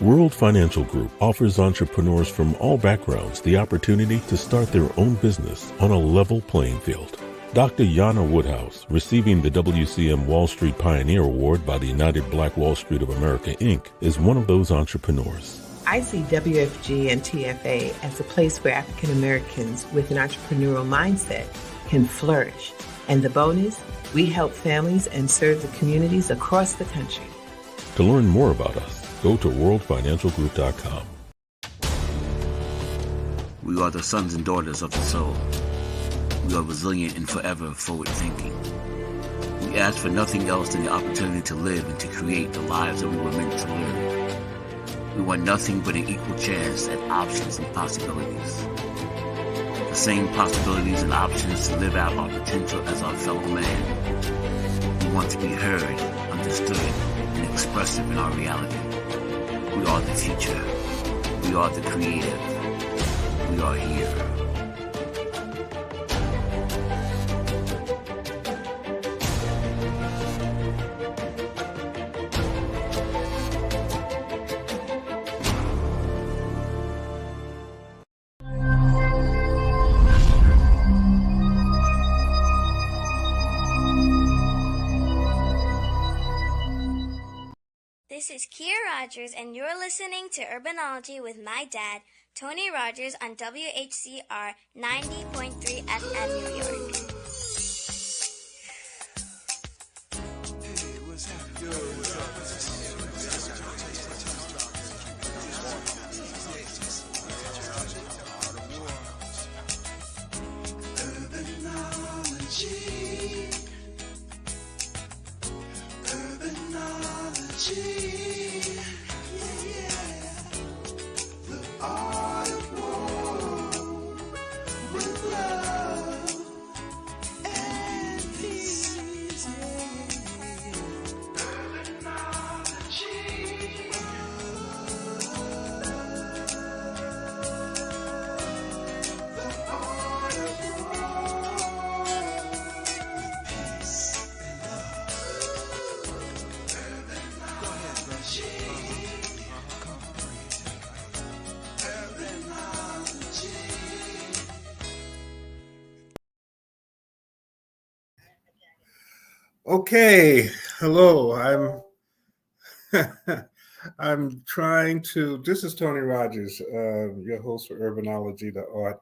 World Financial Group offers entrepreneurs from all backgrounds the opportunity to start their own business on a level playing field. Dr. Yana Woodhouse, receiving the WCM Wall Street Pioneer Award by the United Black Wall Street of America, Inc., is one of those entrepreneurs. I see WFG and TFA as a place where African Americans with an entrepreneurial mindset can flourish. And the bonus, we help families and serve the communities across the country. To learn more about us, go to worldfinancialgroup.com. We are the sons and daughters of the soul. We are resilient and forever forward-thinking. We ask for nothing else than the opportunity to live and to create the lives that we were meant to live. We want nothing but an equal chance at options and possibilities. The same possibilities and options to live out our potential as our fellow man. We want to be heard, understood, and expressive in our reality. We are the future. We are the creative. We are here. This is Kia Rogers, and you're listening to Urbanology with my dad, Tony Rogers, on WHCR 90.3 FM New York. Hey, what's happening? Okay, hello. I'm trying to. This is Tony Rogers, your host for Urbanology, the Art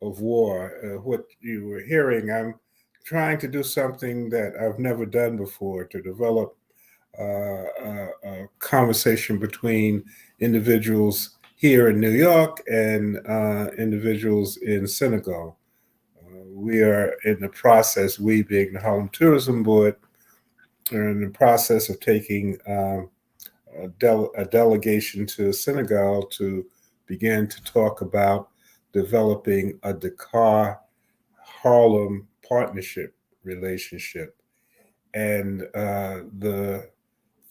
of War. What you were hearing, I'm trying to do something that I've never done before to develop a conversation between individuals here in New York and individuals in Senegal. We are in the process, we being the Harlem Tourism Board, are in the process of taking a delegation to Senegal to begin to talk about developing a Dakar Harlem partnership relationship. And the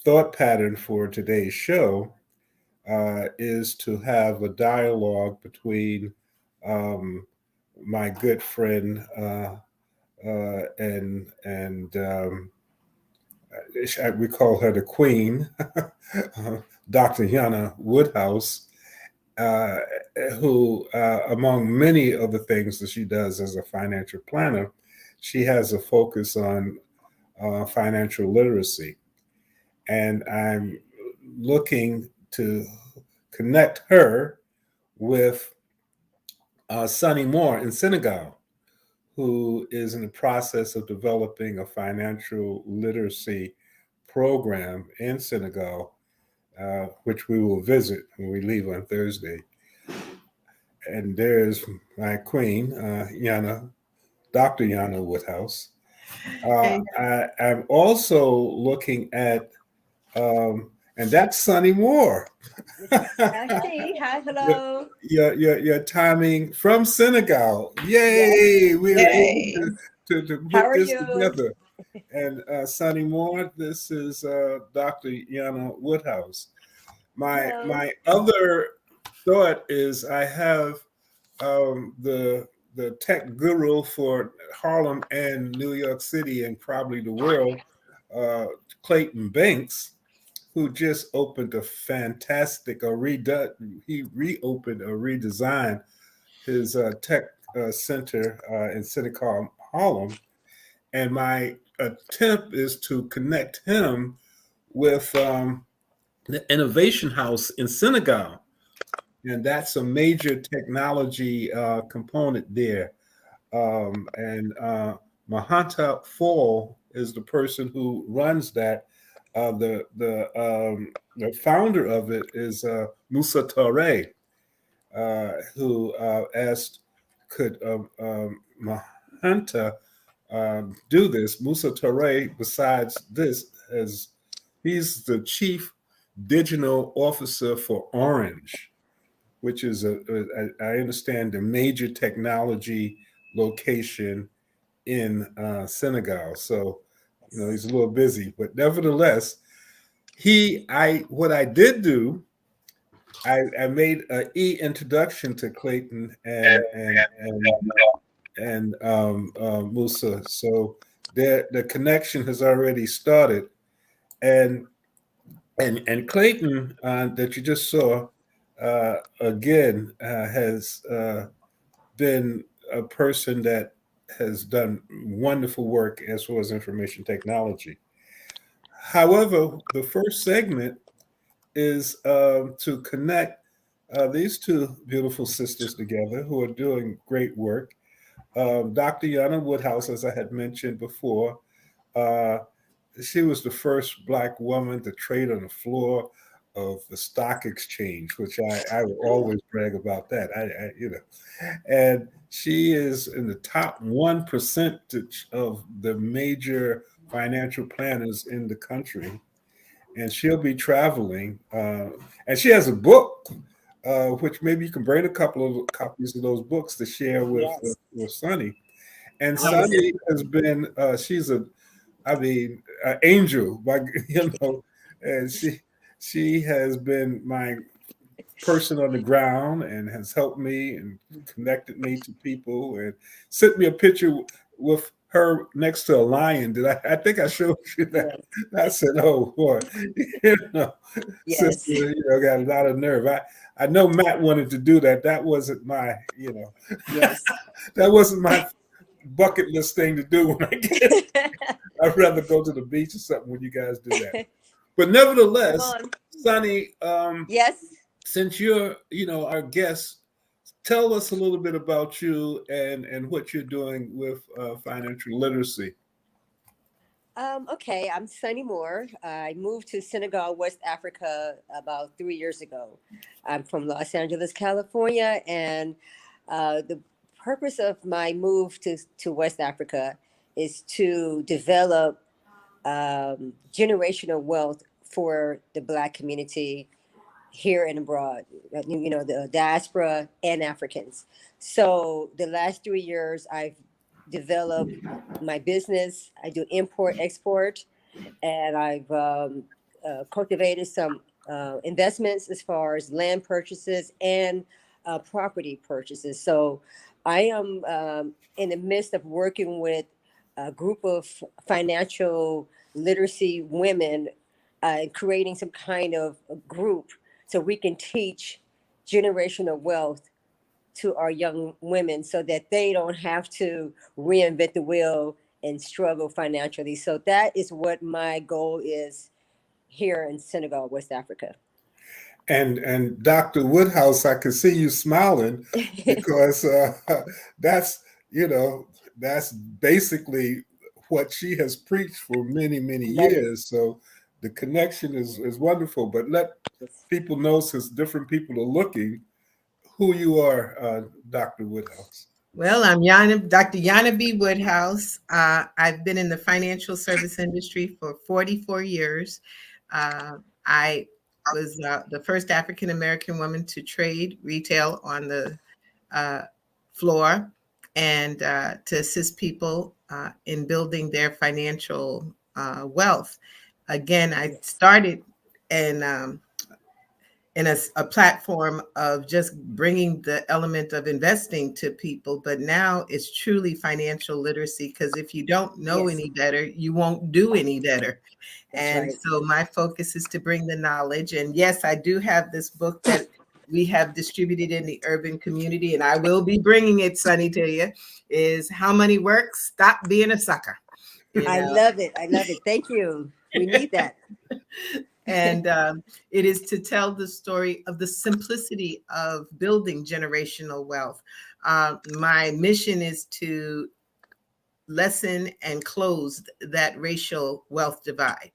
thought pattern for today's show is to have a dialogue between my good friend we call her the Queen, Dr. Yana Woodhouse, who, among many of the things that she does as a financial planner, she has a focus on financial literacy. And I'm looking to connect her with Sonny Moore in Senegal, who is in the process of developing a financial literacy program in Senegal, which we will visit when we leave on Thursday. And there's my queen, Dr. Yana Woodhouse. I'm also looking at, and that's Sonny Moore. Hi, hello. Your timing from Senegal. Yay! We were able to put this together. And Sonny Moore, this is Dr. Yana Woodhouse. My other thought is I have the tech guru for Harlem and New York City and probably the world, Clayton Banks, who just opened a fantastic, he reopened or redesigned his tech center in Senegal, Harlem. And my attempt is to connect him with the Innovation House in Senegal. And that's a major technology component there. And Mahanta Fall is the person who runs that. The founder of it is Musa Torre, who asked, could Mahanta do this? Musa Torre, besides this, he's the chief digital officer for Orange, which is I understand, a major technology location in Senegal. So, he's a little busy, but nevertheless, what I did do, I made an introduction to Clayton and Musa. So the connection has already started, and Clayton that you just saw again has been a person that has done wonderful work as far as information technology. However, the first segment is to connect these two beautiful sisters together who are doing great work. Dr. Yana Woodhouse, as I had mentioned before, uh, she was the first Black woman to trade on the floor of the stock exchange, which I will always brag about that. And she is in the top 1% of the major financial planners in the country. And she'll be traveling. And she has a book, which maybe you can bring a couple of copies of those books to share with Sunny. And Sunny has been, she's an angel, and she has been my person on the ground and has helped me and connected me to people and sent me a picture with her next to a lion. I think I showed you that. I said, "Oh boy, sister, got a lot of nerve." I know Matt wanted to do that. That wasn't my, that wasn't my bucket list thing to do when I get. I'd rather go to the beach or something when you guys do that. But nevertheless, Sunny, Yes. since you're, our guest, tell us a little bit about you and what you're doing with financial literacy. Okay, I'm Sunny Moore. I moved to Senegal, West Africa, about 3 years ago. I'm from Los Angeles, California, and the purpose of my move to West Africa is to develop generational wealth for the Black community here and abroad, the diaspora and Africans. So the last 3 years, I've developed my business. I do import, export, and I've cultivated some investments as far as land purchases and property purchases. So I am in the midst of working with a group of financial literacy women, creating some kind of a group so we can teach generational wealth to our young women so that they don't have to reinvent the wheel and struggle financially. So that is what my goal is here in Senegal, West Africa. And Dr. Woodhouse, I can see you smiling because that's that's basically what she has preached for many years. So the connection is wonderful. But let people know, since different people are looking, who you are, Dr. Woodhouse. Well, I'm Dr. Yana B. Woodhouse. I've been in the financial service industry for 44 years. I was the first African American woman to trade retail on the floor and to assist people in building their financial wealth. Again, I started in in a platform of just bringing the element of investing to people, but now it's truly financial literacy, because if you don't know Yes, any better, you won't do any better. that's And right. so my focus is to bring the knowledge. And yes, I do have this book that we have distributed in the urban community, and I will be bringing it, Sonny, to you, is How Money Works, Stop Being a Sucker, you I know. love it. I love it. Thank you. We need that. And it is to tell the story of the simplicity of building generational wealth. My mission is to lessen and close that racial wealth divide.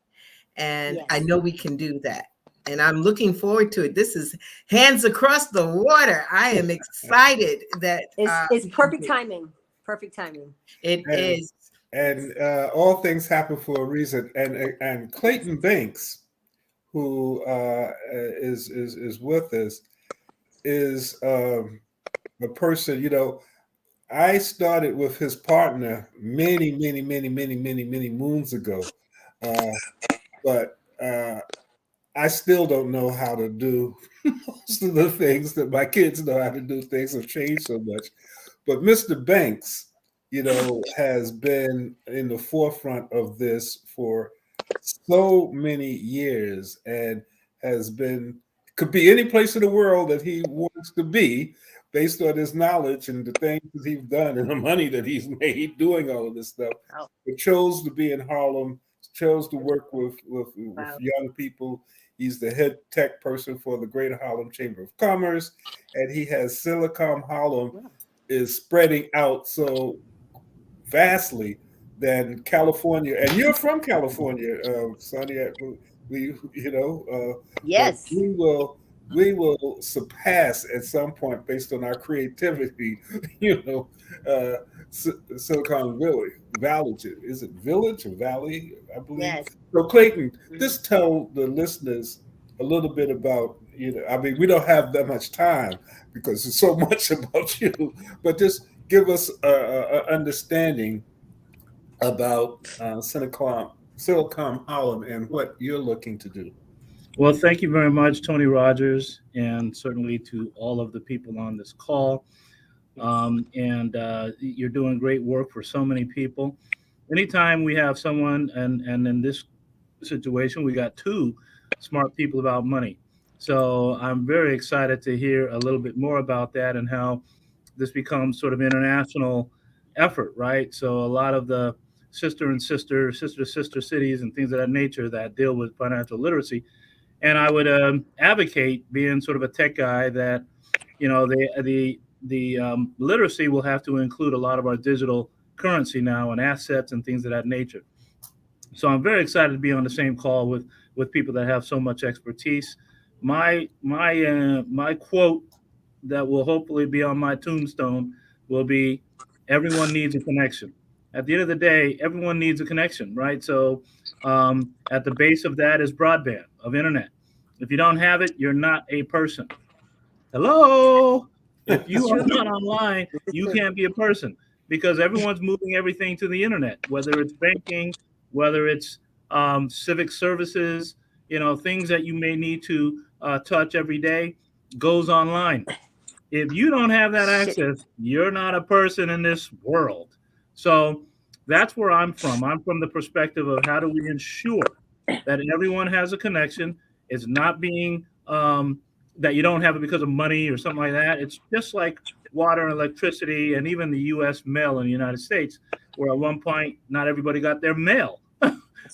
And I Yes. know we can do that. And I'm looking forward to it. This is hands across the water. I am excited that It's we can perfect do it. timing. Perfect timing. It And is. all things happen for a reason. And Clayton Banks, who is with us, is a person. I started with his partner many moons ago, uh, but I still don't know how to do most of the things that my kids know how to do. Things have changed so much. But Mr. Banks, has been in the forefront of this for so many years and has been, could be any place in the world that he wants to be based on his knowledge and the things that he's done and the money that he's made doing all of this stuff. Oh, But chose to be in Harlem, chose to work with wow. young people. He's the head tech person for the Greater Harlem Chamber of Commerce, and he has Silicon Harlem Wow. is spreading out so vastly than California. And you're from California, Sonny. But Yes. we will surpass at some point based on our creativity. You know, Silicon Valley. Is it Village or Valley? I believe. Yes. So Clayton, Mhm. just tell the listeners a little bit about. I mean, we don't have that much time because there's so much about you, but just give us a understanding about Silicon Harlem and what you're looking to do. Well, thank you very much, Tony Rogers, and certainly to all of the people on this call. Yes. And you're doing great work for so many people. Anytime we have someone, and in this situation, we got two smart people about money. So I'm very excited to hear a little bit more about that and how this becomes sort of international effort, right? So a lot of the sister to sister cities and things of that nature that deal with financial literacy, and I would advocate being sort of a tech guy that the literacy will have to include a lot of our digital currency now and assets and things of that nature. So I'm very excited to be on the same call with people that have so much expertise. My quote that will hopefully be on my tombstone will be, everyone needs a connection. At the end of the day, everyone needs a connection, right? So at the base of that is broadband of internet. If you don't have it, you're not a person. Hello. If It's you are true. not online, It's you true. can't be a person, because everyone's moving everything to the internet, whether it's banking, whether it's civic services, things that you may need to touch every day goes online. If you don't have that Shit. access, you're not a person in this world. So that's where I'm from. I'm from the perspective of how do we ensure that everyone has a connection. It's not being that you don't have it because of money or something like that. It's just like water and electricity and even the U.S. mail in the United States, where at one point not everybody got their mail.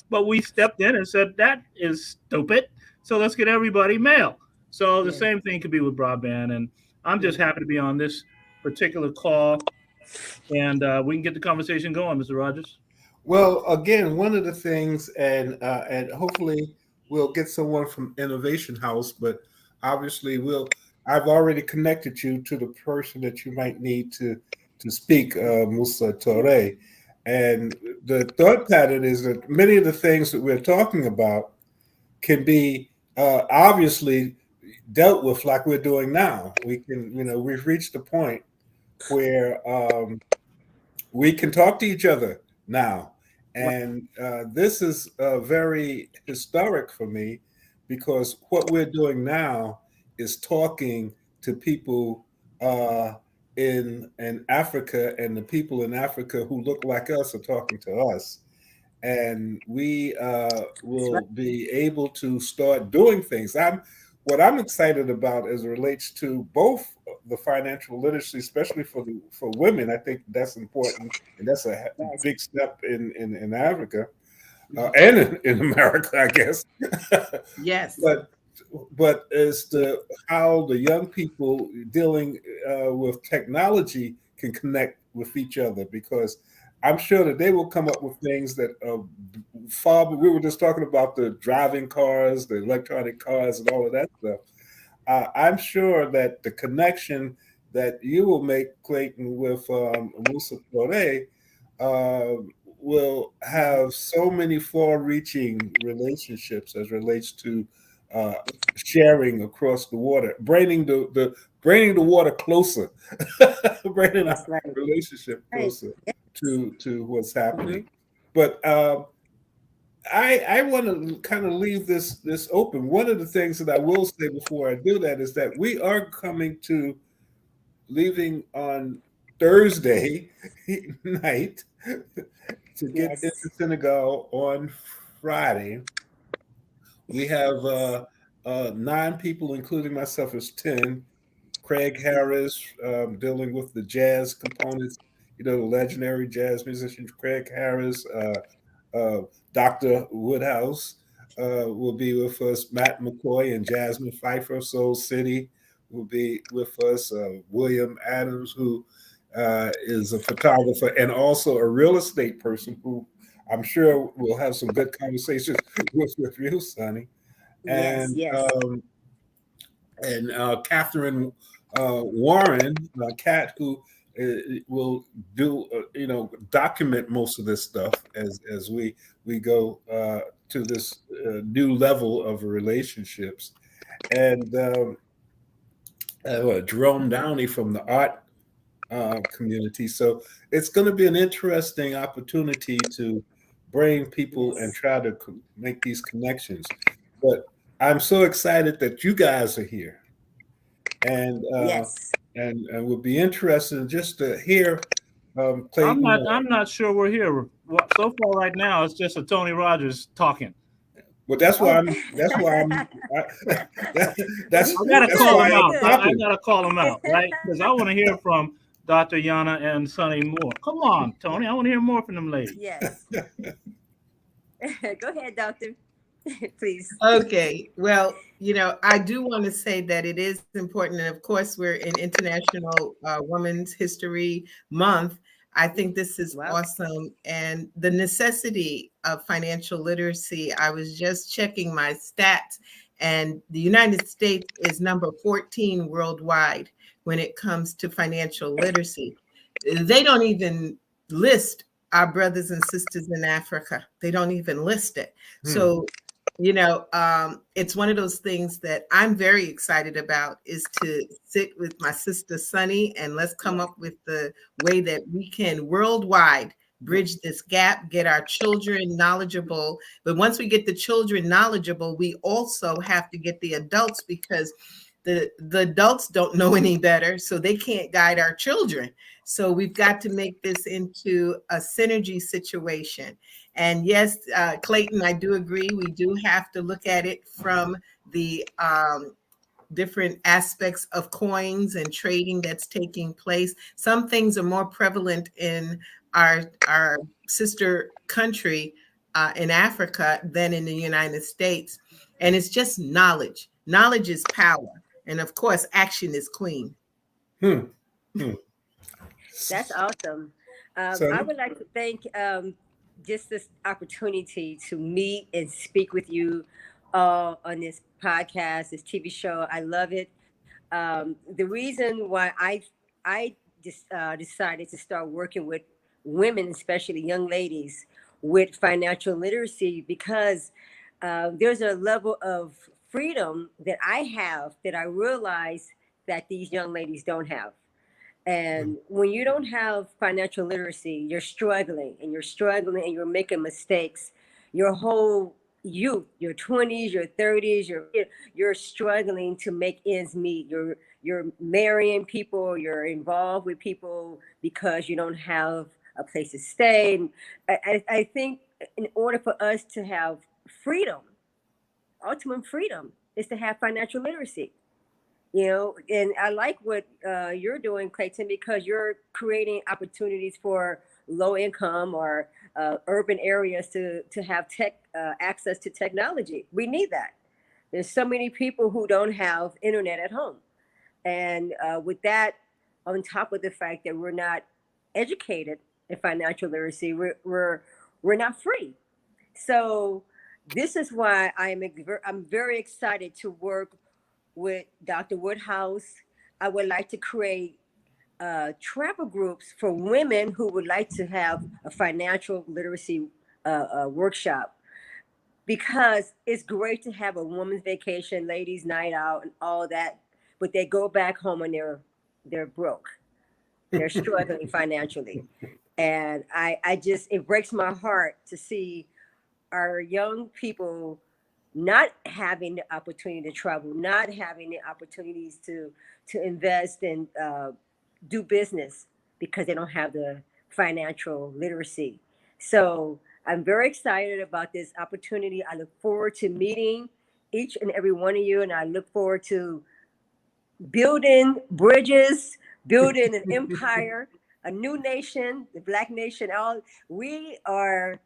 But we stepped in and said, that is stupid. So let's get everybody mail. So the Yeah. same thing could be with broadband. And I'm Yeah. just happy to be on this particular call, and we can get the conversation going, Mr. Rogers. Well, again, one of the things, and hopefully we'll get someone from Innovation House, but obviously I've already connected you to the person that you might need to speak, Musa Torre. And the thought pattern is that many of the things that we're talking about can be obviously dealt with like we're doing now. We've reached a point where we can talk to each other now. Wow. And this is very historic for me because what we're doing now is talking to people in Africa, and the people in Africa who look like us are talking to us, and we That's right. will be able to start doing things. What I'm excited about as it relates to both the financial literacy, especially for women. I think that's important, and that's a Yes. big step in Africa and in America, I guess. Yes. but but as to how the young people dealing with technology can connect with each other, because I'm sure that they will come up with things that far. We were just talking about the driving cars, the electronic cars, and all of that stuff. I'm sure that the connection that you will make, Clayton, with Musa Flore, uh, will have so many far-reaching relationships as relates to uh, sharing across the water, bringing the water closer, bringing That's our right. relationship Right. closer Yes. to what's Hmm. happening. But I want to kind of leave this open. One of the things that I will say before I do that is that we are coming to leaving on Thursday night to get Yes. into Senegal on Friday. We have 9 people, including myself, as 10. Craig Harris, dealing with the jazz components, the legendary jazz musician Craig Harris, uh, Dr. Woodhouse will be with us. Matt McCoy and Jasmine Pfeiffer of Soul City will be with us. William Adams, who is a photographer and also a real estate person, who I'm sure will have some good conversations with you, Sonny. Yes. And Yes. Catherine Warren, Kat, who will do document most of this stuff as we go to this new level of relationships, and Jerome Downey from the art community. So it's going to be an interesting opportunity to bring people and Yes. try to make these connections. But I'm so excited that you guys are here, and Yes. and would be interested just to hear I'm Clayton. not. I'm not sure we're here. So far, right now, it's just a Tony Rogers talking. Well, that's why Oh. I'm. That's why I'm. I, that, Well, that's I he's gotta that's good. call why him He's I'm out. good. I stopping. gotta call him out, right? Because I want to hear from Dr. Yana and Sonny Moore. Come on, Tony. I want to hear more from them ladies. Yes. Go ahead, doctor. Please. Okay. Well, I do want to say that it is important. And of course, we're in International Women's History Month. I think this is Wow. awesome. And the necessity of financial literacy, I was just checking my stats, and the United States is number 14 worldwide when it comes to financial literacy. They don't even list our brothers and sisters in Africa, they don't even list it. Hmm. So it's one of those things that I'm very excited about, is to sit with my sister Sunny and let's come Yes. up with the way that we can worldwide bridge this gap, get our children knowledgeable. But once we get the children knowledgeable, we also have to get the adults, because the adults don't know any better, so they can't guide our children. So we've got to make this into a synergy situation. And yes, Clayton, I do agree. We do have to look at it from the different aspects of coins and trading that's taking place. Some things are more prevalent in our sister country in Africa than in the United States. And it's just knowledge. Knowledge is power. And of course, action is queen. Hmm. Hmm. That's awesome. I Sonny. would like to thank just this opportunity to meet and speak with you on this podcast, this TV show. I love it. The reason why I just decided to start working with women, especially young ladies, with financial literacy, because there's a level of freedom that I have that I realize that these young ladies don't have. And when you don't have financial literacy, you're struggling and you're struggling and you're making mistakes. Your whole youth, your 20s, your 30s, you're struggling to make ends meet. You're marrying people, you're involved with people because you don't have a place to stay. And I think in order for us to have freedom, ultimate freedom is to have financial literacy. And I like what you're doing, Clayton, because you're creating opportunities for low income or urban areas to have tech access to technology. We need that. There's so many people who don't have internet at home, and with that, on top of the fact that we're not educated in financial literacy, we're not free. So this is why I'm very excited to work with Dr. Woodhouse. I would like to create travel groups for women who would like to have a financial literacy workshop, because it's great to have a woman's vacation, ladies' night out, and all that, but they go back home and they're broke, they're struggling financially, and I just, it breaks my heart to see our young people not having the opportunity to travel, not having the opportunities to invest and do business because they don't have the financial literacy. So I'm very excited about this opportunity. I look forward to meeting each and every one of you, and I look forward to building bridges, building an empire, a new nation, the Black nation. All we are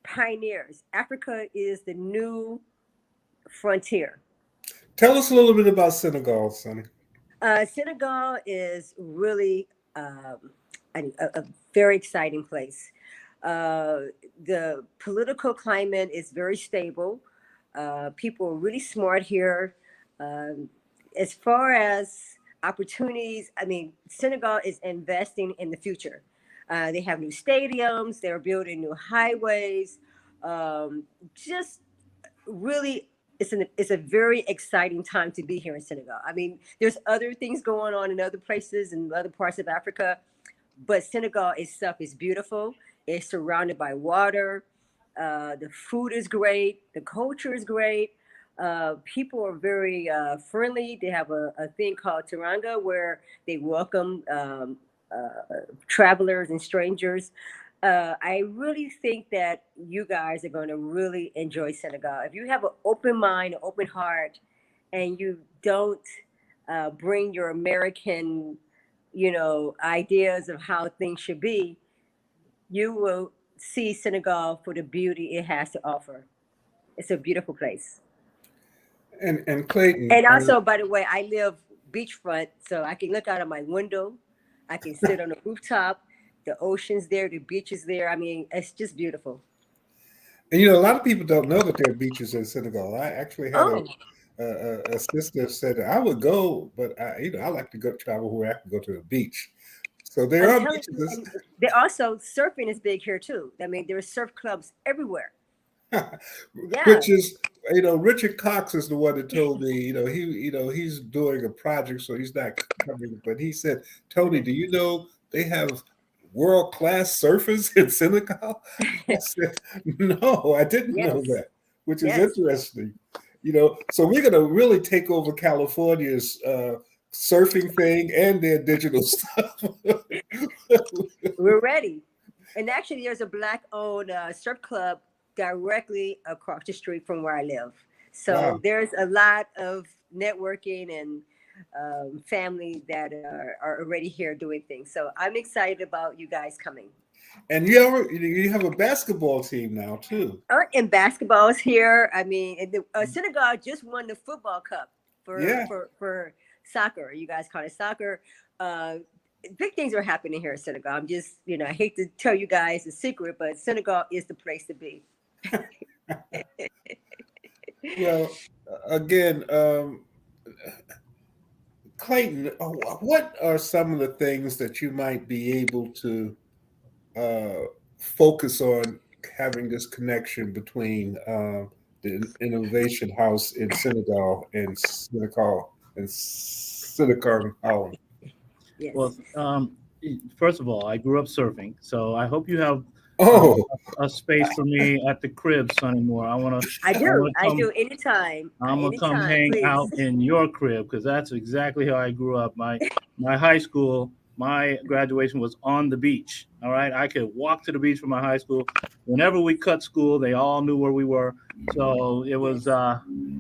pioneers. Africa is the new frontier. Tell us a little bit about Senegal, Sonny. Senegal is really a very exciting place. The political climate is very stable. People are really smart here. Um, as far as opportunities, I mean, Senegal is investing in the future. They have new stadiums, they're building new highways. Just really, it's a very exciting time to be here in Senegal. I mean, there's other things going on in other places and other parts of Africa, but Senegal itself is beautiful. It's surrounded by water. The food is great. The culture is great. People are very friendly. They have a thing called Teranga where they welcome travelers and strangers. I really think that you guys are going to really enjoy Senegal. If you have an open mind, an open heart, and you don't bring your American, ideas of how things should be, you will see Senegal for the beauty it has to offer. It's a beautiful place. And Clayton, And also, by the way, I live beachfront, so I can look out of my window. I can sit on the rooftop. The ocean's there, the beach is there. I mean, it's just beautiful. and a lot of people don't know that there are beaches in Senegal. I actually had Oh, a sister said that I would go, but I like to go travel where I can go to the beach. So there I'm are telling you, beaches. and they also surfing is big here too. I mean, there are surf clubs everywhere. Yeah. Which is, Richard Cox is the one that told me, he's doing a project, so he's not coming. But he said, Tony, do you know they have world class surfers in Senegal? I said, no, I didn't know Yes. that, which is Yes. interesting. So we're going to really take over California's surfing thing and their digital stuff. We're ready. And actually, there's a Black-owned surf club directly across the street from where I live. So Wow. there's a lot of networking and family that are already here doing things. So I'm excited about you guys coming. And you have a basketball team now too. And basketball is here. I mean, and Senegal just won the football cup for Yeah. for soccer. You guys call it soccer. Big things are happening here in Senegal. I'm just, I hate to tell you guys a secret, but Senegal is the place to be. Well, again, Clayton, what are some of the things that you might be able to uh, focus on having this connection between the Innovation House in Senegal and Senegal, Holland? Yes. Well, first of all, I grew up surfing, so I hope you have Oh, a space for me at the crib, Sonny Moore. I I do. want to I come. do. Anytime. I'm gonna come Anytime, hang please. out in your crib because that's exactly how I grew up. My high school, my graduation was on the beach. All right, I could walk to the beach from my high school. Whenever we cut school, they all knew where we were. So it was. Yes.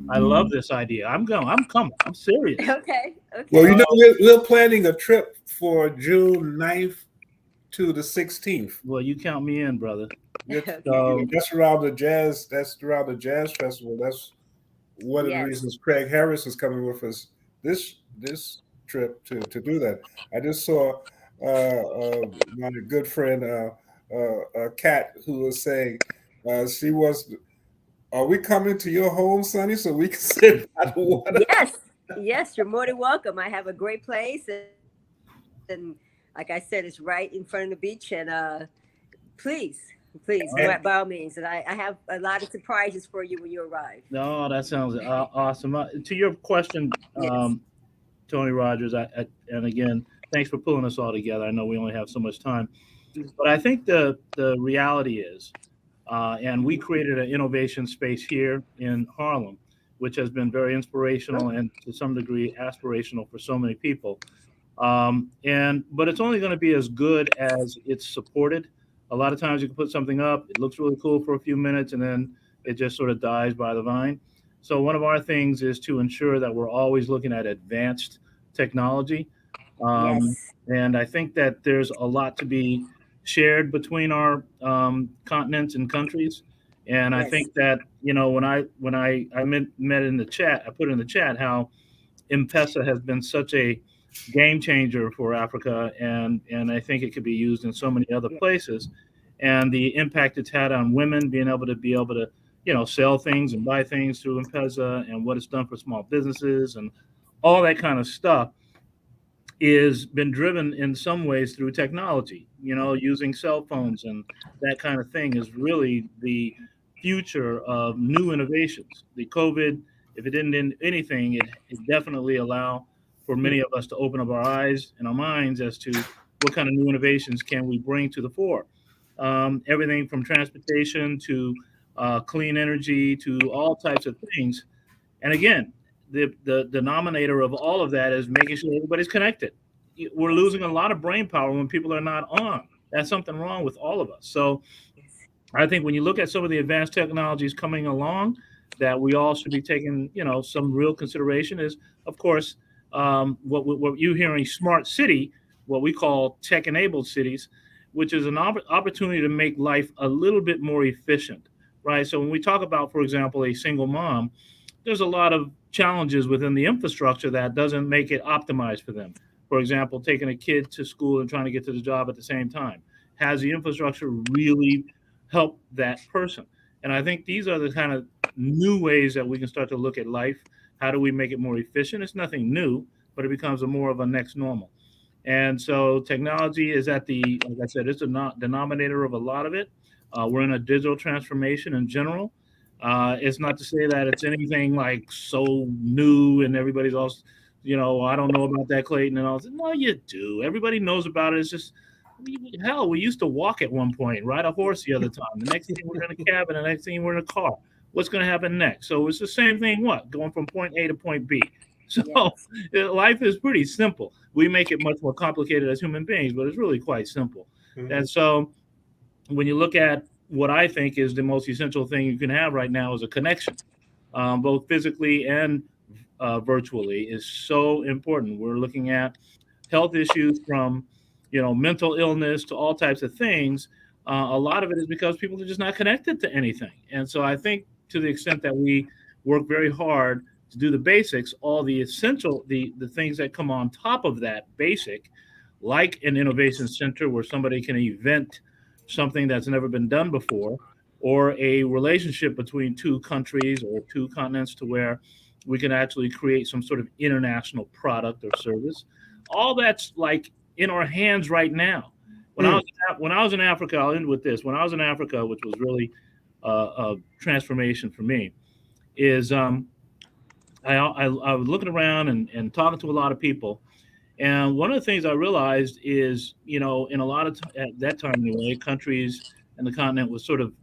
I love this idea. I'm going. I'm coming. I'm serious. Okay. well, Okay. we're planning a trip for June 9th to the 16th. Well, you count me in, brother. Okay. So That's around the jazz. That's around the jazz festival. That's one of the Yes. reasons Craig Harris is coming with us this trip to do that. I just saw my good friend Kat who was saying she was. Are we coming to your home, Sonny, so we can sit by the water? Yes. Yes. You're more than welcome. I have a great place, and like I said, it's right in front of the beach. And please, please, all right. by all means. And I have a lot of surprises for you when you arrive. No, that sounds awesome. To your question, Yes. Tony Rogers, and again, thanks for pulling us all together. I know we only have so much time, but I think the reality is, and we created an innovation space here in Harlem, which has been very inspirational and to some degree aspirational for so many people. But it's only going to be as good as it's supported. A lot of times you can put something up, it looks really cool for a few minutes, and then it just sort of dies by the vine. So one of our things is to ensure that we're always looking at advanced technology. Um, Yes. and I think that there's a lot to be shared between our continents and countries. And I Yes. think that when I met in the chat, I put in the chat how M-Pesa has been such a game changer for Africa, and I think it could be used in so many other Yes. places. And the impact it's had on women being able to sell things and buy things through M-Pesa, and what it's done for small businesses and all that kind of stuff is been driven in some ways through technology. Using cell phones and that kind of thing is really the future of new innovations. The COVID, if it didn't do anything, it definitely allow for many of us to open up our eyes and our minds as to what kind of new innovations can we bring to the fore. Everything from transportation to clean energy to all types of things. And again, the denominator of all of that is making sure everybody's connected. We're Yes. losing a lot of brain power when people are not on. That's something wrong with all of us. So Yes. I think when you look at some of the advanced technologies coming along, that we all should be taking, some real consideration is, of course, what you hearing smart city, what we call tech-enabled cities, which is an opportunity to make life a little bit more efficient, right? So when we talk about, for example, a single mom, there's a lot of challenges within the infrastructure that doesn't make it optimized for them. For example, taking a kid to school and trying to get to the job at the same time. Has the infrastructure really helped that person? And I think these are the kind of new ways that we can start to look at life. How do we make it more efficient? It's nothing new, but it becomes a more of a next normal. And so technology is like I said, it's a denominator of a lot of it. We're in a digital transformation in general. It's not to say that it's anything like so new and everybody's all, I don't know about that, Clayton, and all. No, you do. Everybody knows about it. It's just, hell, we used to walk at one point, ride a horse the other time. The next thing we're in a cabin, the next thing we're in a car. What's going to happen next? So it's the same thing. What going from point A to point B? So Yes. life is pretty simple. We make it much more complicated as human beings, but it's really quite simple. Mhm. And so when you look at what I think is the most essential thing you can have right now is a connection, both physically and virtually, is so important. We're looking at health issues from, mental illness to all types of things. A lot of it is because people are just not connected to anything. And so I think to the extent that we work very hard to do the basics, all the essential, the things that come on top of that basic, like an innovation center where somebody can invent something that's never been done before, or a relationship between two countries or two continents to where we can actually create some sort of international product or service. All that's like in our hands right now. Mm. When I was in Africa, I'll end with this. When I was in Africa, which was really a transformation for me, is I was looking around and talking to a lot of people, and one of the things I realized is, in a lot of at that time anyway, countries and the continent was sort of,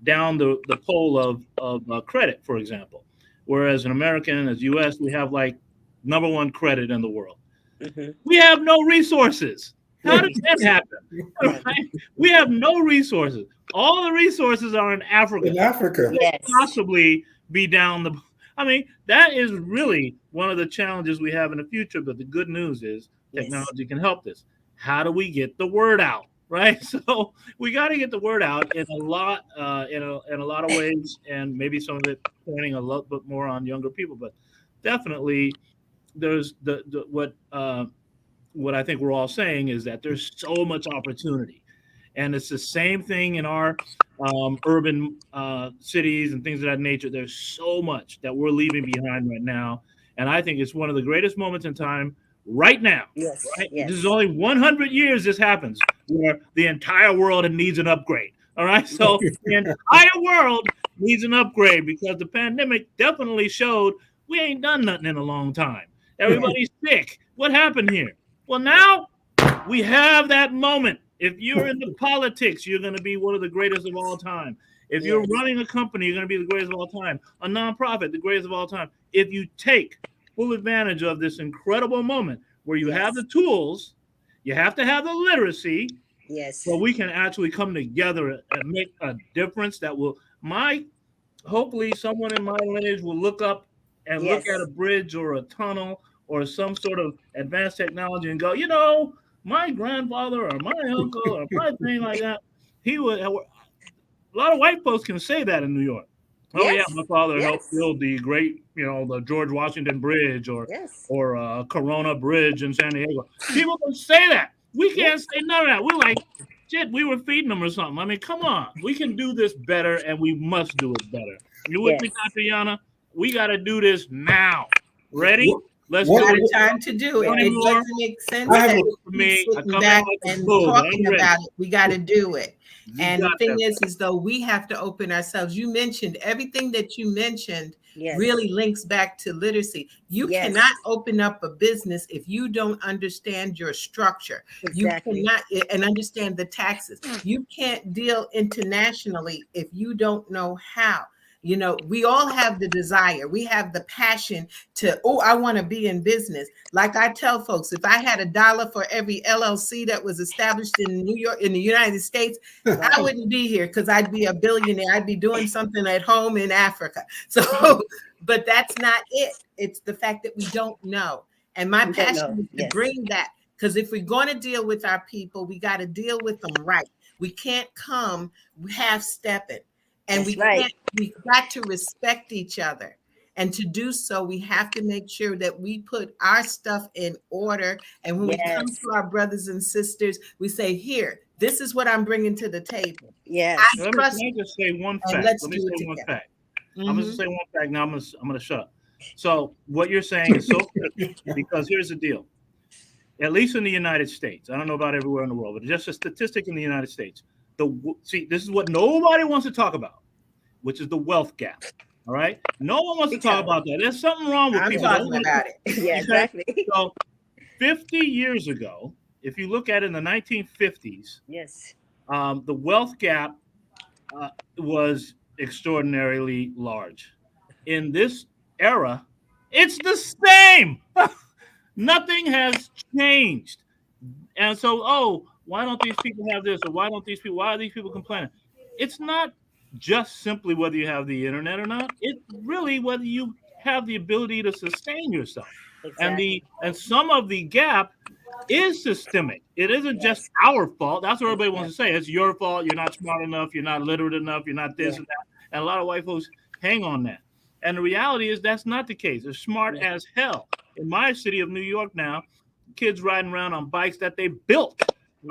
down the pole of credit, for example. Whereas in American, as U.S., we have like number one credit in the world. Mm-hmm. We have no resources. How did that happen? Yeah. Right? We have no resources. All the resources are in Africa. In Africa. Yes. Possibly be down the. I mean, that is really one of the challenges we have in the future. But the good news is Yes. technology can help this. How do we get the word out? Right. So we got to get the word out in a lot, in a lot of ways, and maybe some of it pointing a lot bit more on younger people. But definitely, there's what I think we're all saying is that there's so much opportunity, and it's the same thing in our urban cities and things of that nature. There's so much that we're leaving behind right now, and I think it's one of the greatest moments in time right now. Yes. Right, Yes. this is only 100 years this happens, where the entire world needs an upgrade. All right, so the entire world needs an upgrade because the pandemic definitely showed we ain't done nothing in a long time. Everybody's sick. What happened here? Well, now we have that moment. If you're in the politics, you're going to be one of the greatest of all time. If you're Yes. running a company, you're going to be the greatest of all time. A nonprofit, the greatest of all time. If you take full advantage of this incredible moment where you have the tools, you have to have the literacy, Yes. so we can actually come together and make a difference that will hopefully someone in my lineage will look up and look at a bridge or a tunnel or some sort of advanced technology and go, my grandfather or my uncle or my thing like that, he would. A lot of white folks can say that in New York. Oh yeah, my father helped build the great, the George Washington Bridge or Corona Bridge in San Diego. People can say that. We can't say none of that. We're like, shit, we were feeding them or something. I mean, come on. We can do this better, and we must do it better. You with me, Dr. Yana? We got to do this now. Ready? Let's What- do Got it. time to do it. Tony It Moore, doesn't make sense I have that a- we for me, keep I sitting come back in like a and bull, but talking I'm ready. about it. We got to do it. You And the got thing that. is though, we have to open ourselves. You mentioned everything that you mentioned Yes. really links back to literacy. You Yes. cannot open up a business if you don't understand your structure. Exactly. You cannot and understand the taxes. You can't deal internationally if you don't know how. We all have the desire. We have the passion to, I want to be in business. Like I tell folks, if I had $1 for every LLC that was established in New York, in the United States, I wouldn't be here because I'd be a billionaire. I'd be doing something at home in Africa. So, but that's not it. It's the fact that we don't know. And my We don't know. passion is to Yes. bring that, because if we're going to deal with our people, we got to deal with them right. We can't come half-stepping. And That's right. we got to respect each other. And to do so, we have to make sure that we put our stuff in order. And when we come Yes. to our brothers and sisters, we say, here, this is what I'm bringing to the table. Yes. I Let trust me just say one and fact. let's Let me do it say one together. fact. I'm just gonna say one fact. Now I'm gonna shut up. So what you're saying is so critical because here's the deal. At least in the United States, I don't know about everywhere in the world, but just a statistic in the United States. This is what nobody wants to talk about, which is the wealth gap. All right, no one wants to talk about that. There's something wrong with I'm people. talking about it. Yeah, exactly. So 50 years ago, if you look at it in the 1950s, Yes. the wealth gap was extraordinarily large. In this era, it's the same. Nothing has changed. And so, why don't these people have this? Or why are these people complaining? It's not just simply whether you have the internet or not. It's really whether you have the ability to sustain yourself. Exactly. And some of the gap is systemic. It isn't just our fault. That's what everybody wants to say. It's your fault. You're not smart enough. You're not literate enough. You're not this and that. And a lot of white folks hang on that. And the reality is that's not the case. They're smart as hell. In my city of New York now, kids riding around on bikes that they built.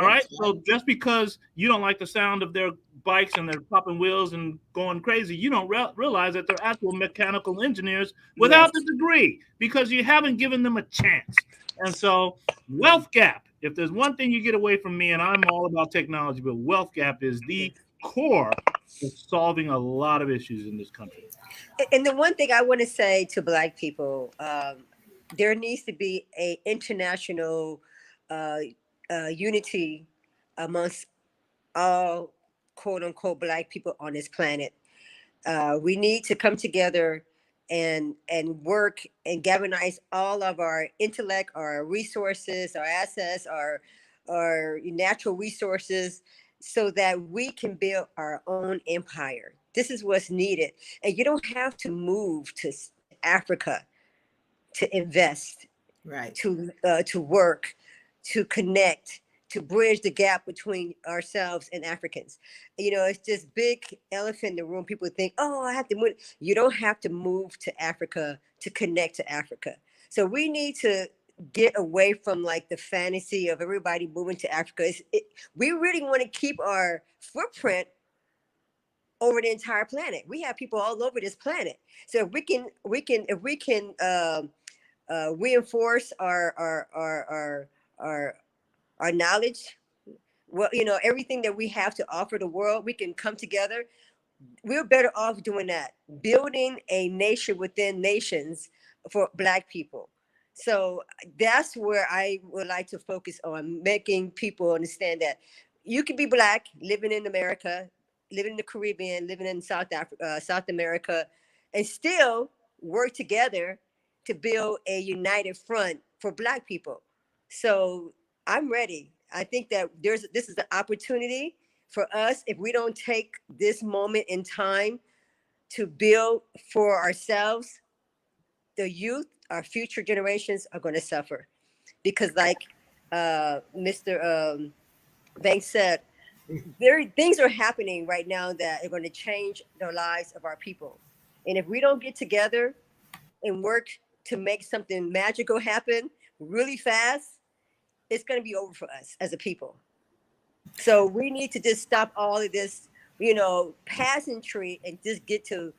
All right. So just because you don't like the sound of their bikes and they're popping wheels and going crazy, you don't realize that they're actual mechanical engineers without the degree because you haven't given them a chance. And so wealth gap, if there's one thing you get away from me, and I'm all about technology, but wealth gap is the core of solving a lot of issues in this country. And the one thing I want to say to Black people, there needs to be a international unity amongst all quote unquote Black people on this planet. We need to come together and work and galvanize all of our intellect, our resources, our assets, our natural resources, so that we can build our own empire. This is what's needed, and you don't have to move to Africa to invest, Right. to work, to connect, to bridge the gap between ourselves and Africans. It's just big elephant in the room. People think, oh, I have to move. You don't have to move to Africa to connect to Africa. So we need to get away from like the fantasy of everybody moving to Africa. We really want to keep our footprint over the entire planet. We have people all over this planet. So if we can reinforce our knowledge, well, everything that we have to offer the world, we can come together. We're better off doing that, building a nation within nations for Black people. So that's where I would like to focus on, making people understand that you can be Black, living in America, living in the Caribbean, living in South Africa, South America, and still work together to build a united front for Black people. So I'm ready. I think that this is an opportunity for us. If we don't take this moment in time to build for ourselves, the youth, our future generations are going to suffer, because like Mr. Banks said, things are happening right now that are going to change the lives of our people. And if we don't get together and work to make something magical happen really fast, it's going to be over for us as a people. So we need to just stop all of this, peasantry, and just get to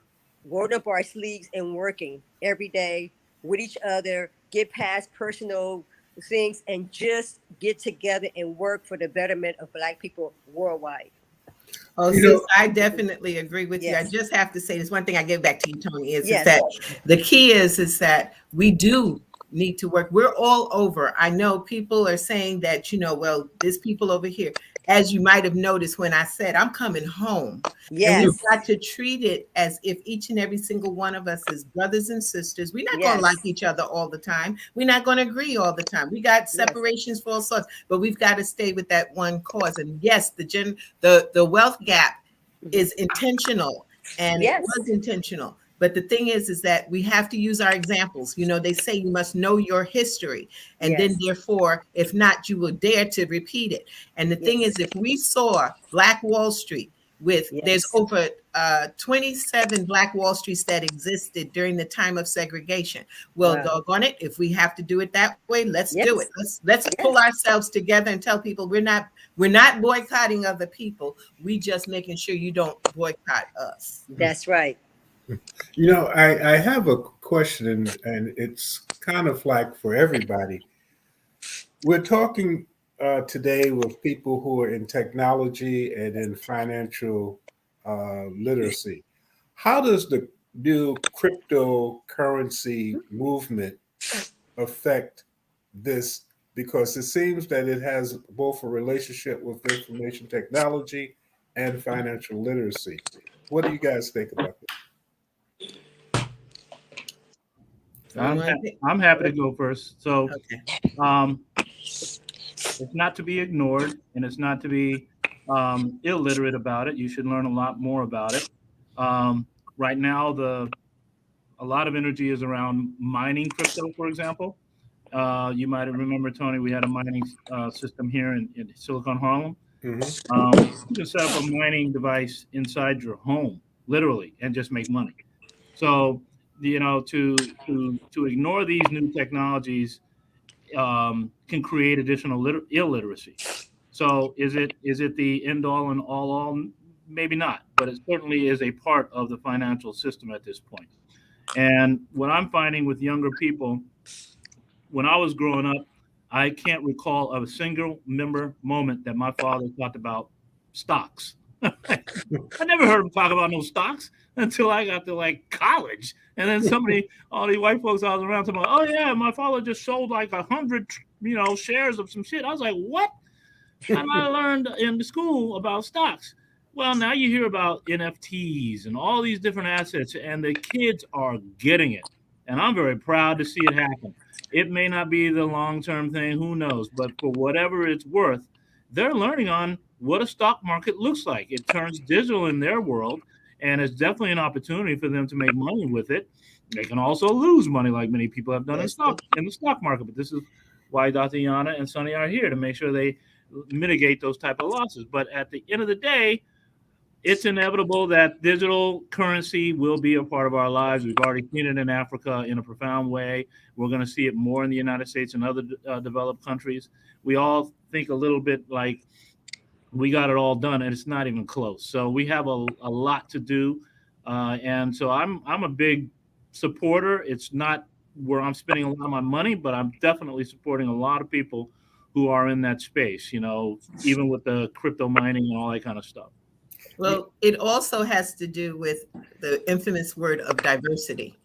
rolling up our sleeves and working every day with each other, get past personal things, and just get together and work for the betterment of Black people worldwide. Oh, You sis, know- I definitely agree with you. I Yes. just have to say this one thing. I give back to you, Tony. Is Yes. that the key is that we do need to work. We're all over. I know people are saying that, well, there's people over here. As you might have noticed when I said I'm coming home. And Yes. we've got to treat it as if each and every single one of us is brothers and sisters. We're not going Yes. to like each other all the time. We're not going to agree all the time. We got Yes. separations for all sorts, but we've got to stay with that one cause. And yes, the wealth gap is intentional, and Yes. it was intentional. But the thing is that we have to use our examples. They say you must know your history, and then Yes. therefore, if not, you will dare to repeat it. And the thing is, if we saw Black Wall Street there's Yes. over 27 Black Wall Streets that existed during the time of segregation. Well, Wow. doggone it, if we have to do it that way, let's do Yes. it. Let's pull ourselves together and tell people we're not boycotting other people. We just making sure you don't boycott us. That's right. I have a question, and it's kind of like for everybody. We're talking today with people who are in technology and in financial literacy. How does the new cryptocurrency movement affect this? Because it seems that it has both a relationship with information technology and financial literacy. What do you guys think about this? I'm happy to go first. So Okay. it's not to be ignored, and it's not to be illiterate about it. You should learn a lot more about it. Right now, a lot of energy is around mining crypto, for example. You might remember, Tony, we had a mining system here in Silicon Harlem. Mm-hmm. You can set up a mining device inside your home, literally, and just make money. So, to ignore these new technologies can create additional illiteracy. So, is it the end all and all? Maybe not, but it certainly is a part of the financial system at this point. And what I'm finding with younger people, when I was growing up, I can't recall a single member moment that my father talked about stocks. I never heard him talk about no stocks until I got to like college. And then all these white folks I was around talking about, oh yeah, my father just sold like 100, shares of some shit. I was like, what? And I learned in the school about stocks. Well, now you hear about NFTs and all these different assets, and the kids are getting it. And I'm very proud to see it happen. It may not be the long term thing, who knows? But for whatever it's worth, they're learning on what a stock market looks like. It turns digital in their world, and it's definitely an opportunity for them to make money with it. They can also lose money, like many people have done Yes. in the stock market. But this is why Dr. Yana and Sonny are here to make sure they mitigate those type of losses. But at the end of the day, it's inevitable that digital currency will be a part of our lives. We've already seen it in Africa in a profound way. We're going to see it more in the United States and other developed countries. We all think a little bit like we got it all done, and it's not even close. So we have a lot to do, and so I'm a big supporter. It's not where I'm spending a lot of my money, but I'm definitely supporting a lot of people who are in that space. You know, even with the crypto mining and all that kind of stuff. Well, it also has to do with the infamous word of diversity.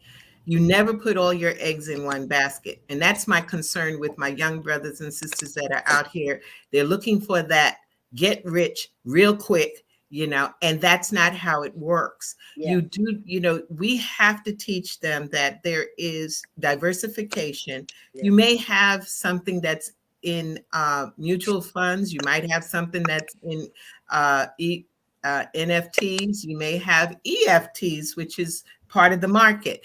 You never put all your eggs in one basket. And that's my concern with my young brothers and sisters that are out here. They're looking for that get rich real quick, and that's not how it works. Yeah. We have to teach them that there is diversification. Yeah. You may have something that's in mutual funds. You might have something that's in NFTs. You may have EFTs, which is part of the market.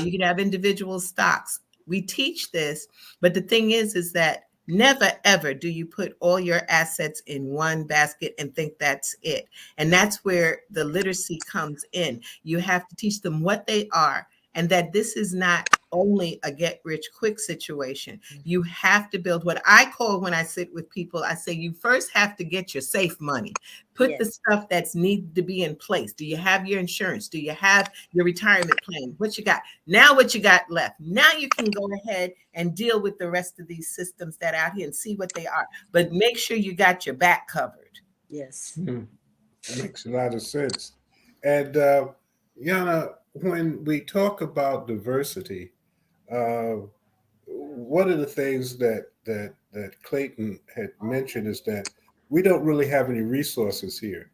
You can have individual stocks. We teach this, but the thing is that never, ever do you put all your assets in one basket and think that's it. And that's where the literacy comes in. You have to teach them what they are and that this is not only a get rich quick situation. You have to build what I call, when I sit with people, I say, you first have to get your safe money. Put the stuff that's needed to be in place. Do you have your insurance? Do you have your retirement plan? What you got? Now what you got left? Now you can go ahead and deal with the rest of these systems that are out here and see what they are. But make sure you got your back covered. Yes. That makes a lot of sense. And Yana, when we talk about diversity, one of the things that Clayton had mentioned is that we don't really have any resources here.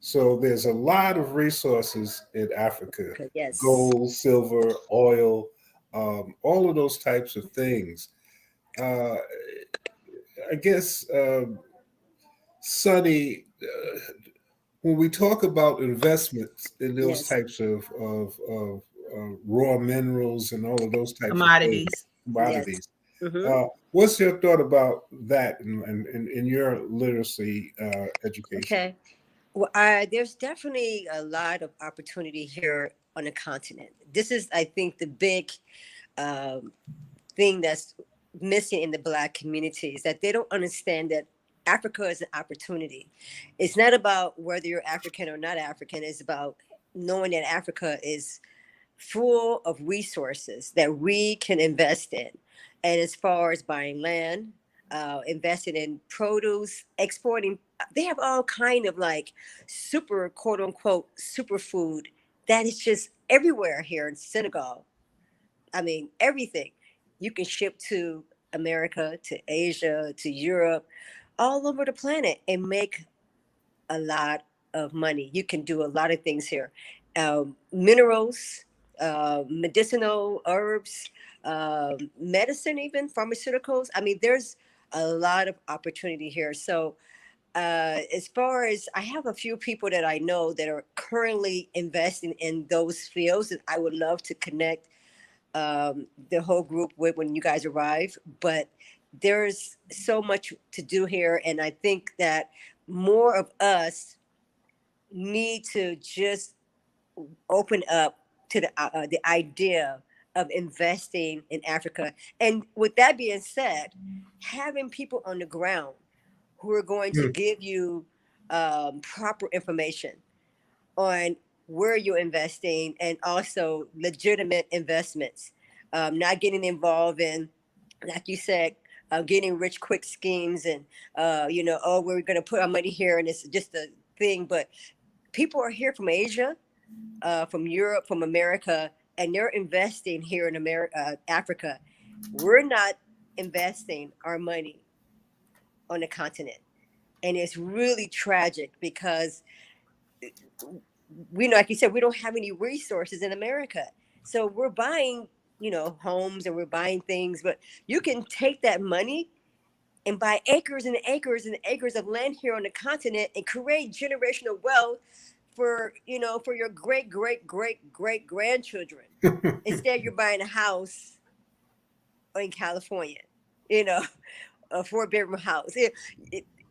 So there's a lot of resources in Africa: Yes. gold, silver, oil, all of those types of things. I guess, Sonny, when we talk about investments in those Yes. types of raw minerals and all of those types of Commodities. commodities, Mhm. what's your thought about that in your literacy education? Okay. Well, there's definitely a lot of opportunity here on the continent. This is, I think, the big um, thing that's missing in the Black community is that they don't understand that Africa is an opportunity. It's not about whether you're African or not African. It's about knowing that Africa is full of resources that we can invest in. And as far as buying land, investing in produce, exporting, they have all kind of like super, quote unquote, superfood that is just everywhere here in Senegal. I mean, everything. You can ship to America, to Asia, to Europe, all over the planet and make a lot of money. You can do a lot of things here. Minerals, medicinal herbs, medicine, even pharmaceuticals. I mean, there's a lot of opportunity here. So, as far as I have a few people that I know that are currently investing in those fields, and I would love to connect the whole group with when you guys arrive. But there's so much to do here, and I think that more of us need to just open up to the idea of investing in Africa. And with that being said, having people on the ground who are going to give you proper information on where you're investing and also legitimate investments, not getting involved in, like you said, getting rich quick schemes and, oh, we're going to put our money here and it's just a thing. But people are here from Asia, from Europe, from America, and they're investing here in America, Africa. We're not investing our money on the continent. And it's really tragic because we know, like you said, we don't have any resources in America. So we're buying, homes, and we're buying things, but you can take that money and buy acres and acres and acres of land here on the continent and create generational wealth for your great great great great grandchildren. Instead, you're buying a house in California, you know, a 4 bedroom house.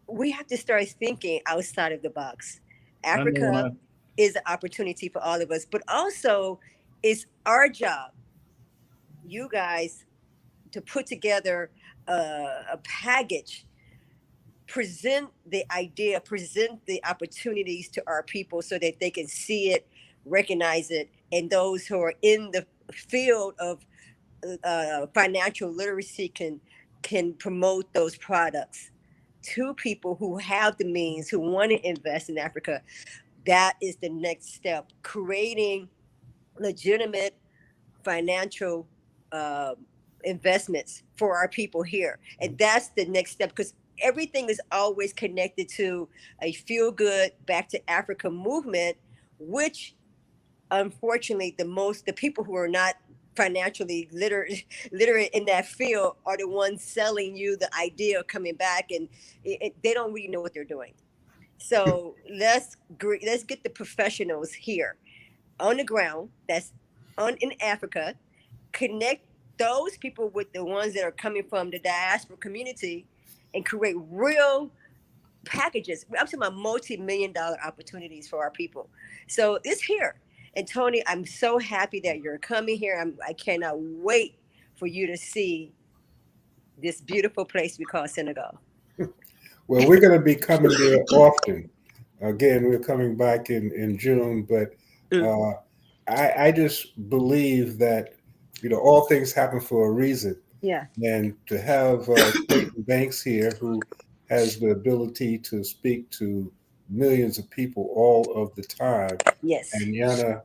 We have to start thinking outside of the box. Number Africa one. is an opportunity for all of us, but also it's our job, you guys, to put together a package, present the idea, present the opportunities to our people so that they can see it, recognize it, and those who are in the field of financial literacy can promote those products to people who have the means, who want to invest in Africa. That is the next step, creating legitimate financial uh, investments for our people here. And that's the next step, because everything is always connected to a feel good back to Africa movement, which unfortunately the people who are not financially literate in that field are the ones selling you the idea of coming back, and they don't really know what they're doing. So let's get the professionals here on the ground, that's on in Africa, connect those people with the ones that are coming from the diaspora community, and create real packages. I'm talking about multi-million-dollar opportunities for our people. So it's here. And Tony, I'm so happy that you're coming here. I cannot wait for you to see this beautiful place we call Senegal. Well, we're going to be coming there often. Again, we're coming back in June, but Mm, uh, I just believe that all things happen for a reason, yeah. and to have Clayton Banks here, who has the ability to speak to millions of people all of the time, Yes. and Yana